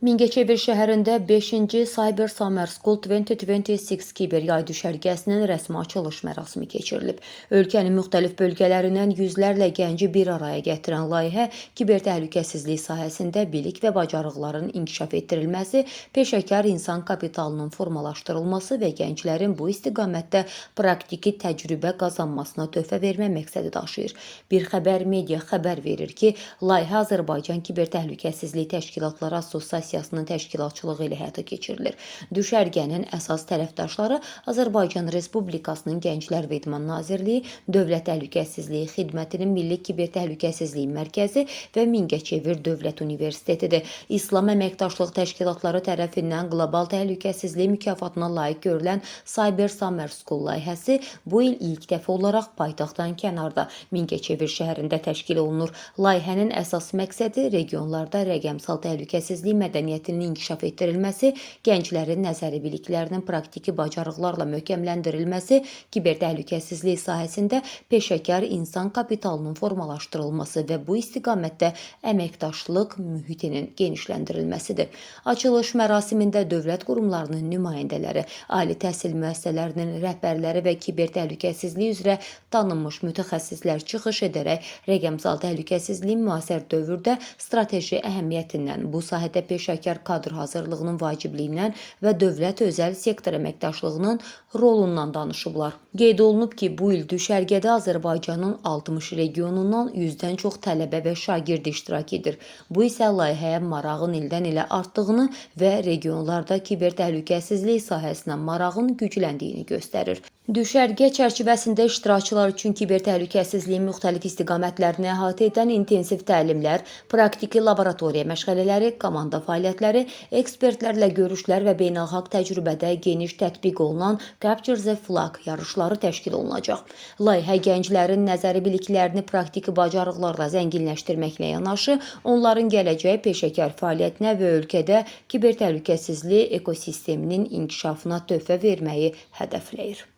Mingəçevir şəhərində 5-ci Cyber Summer School 2026 kiber yay düşərgəsinin rəsmi açılış mərasimi keçirilib. Ölkənin müxtəlif bölgələrindən yüzlərlə gənci bir araya gətirən layihə kiber təhlükəsizlik sahəsində bilik və bacarıqların inkişaf etdirilməsi, peşəkar insan kapitalının formalaşdırılması və gənclərin bu istiqamətdə praktiki təcrübə qazanmasına töhfə vermə məqsədi daşıyır. Bir xəbər media xəbər verir ki, layihə Azərbaycan Kiber Təhlükəsizlik Təşkilatları Assosiasiyasının təşkilatçılığı ilə həyata keçirilir. Düşərgənin əsas tərəfdaşları Azərbaycan Respublikasının Gənclər və İdman Nazirliyi, Dövlət Təhlükəsizliyi Xidmətinin Milli Kiber Təhlükəsizliyi Mərkəzi və Mingəçevir Dövlət Universitetidir. İslam Əməkdaşlıq Təşkilatları tərəfindən qlobal təhlükəsizlik mükafatına layiq görülən Cyber Summer School layihəsi bu il ilk dəfə olaraq paytaxtdan kənarda Mingəçevir şəhərində təşkil olunur. Layihənin əsas məqsədi regionlarda rəqəmsal təhlükəsizlik mədəniyyətinin inkişaf etdirilməsi, gənclərin nəzəri biliklərinin praktiki bacarıqlarla möhkəmləndirilməsi, kiber təhlükəsizlik sahəsində peşəkar insan kapitalının formalaşdırılması və bu istiqamətdə əməkdaşlıq mühitinin genişləndirilməsidir. Açılış mərasimində dövlət qurumlarının nümayəndələri, ali təhsil müəssisələrinin rəhbərləri və kiber təhlükəsizlik üzrə tanınmış mütəxəssislər çıxış edərək rəqəmsal təhlükəsizliyin müasir dövrdə strateji əhəmiyyətindən, bu sahədə peşəkar kadr hazırlığının vacibliyindən və dövlət-özəl sektor əməkdaşlığının rolundan danışıblar. Qeyd olunub ki, bu il düşərgədə Azərbaycanın 60 regionundan 100-dən çox tələbə və şagird iştirak edir. Bu isə layihəyə marağın ildən ilə artdığını və regionlarda kiber təhlükəsizlik sahəsinə marağın gücləndiyini göstərir. Düşərgə çərçivəsində iştirakçılar üçün kiber təhlükəsizliyin müxtəlif istiqamətlərini əhatə edən intensiv təlimlər, praktiki laboratoriya məşğələləri, komanda fəaliyyətləri, ekspertlərlə görüşlər və beynəlxalq təcrübədə geniş tətbiq olunan Capture the Flag yarışları təşkil olunacaq. Layihə gənclərin nəzəri biliklərini praktiki bacarıqlarla zənginləşdirməklə yanaşı, onların gələcək peşəkar fəaliyyətinə və ölkədə kiber təhlükəsizlik ekosisteminin inkişafına töhfə verməyi hədəfləyir.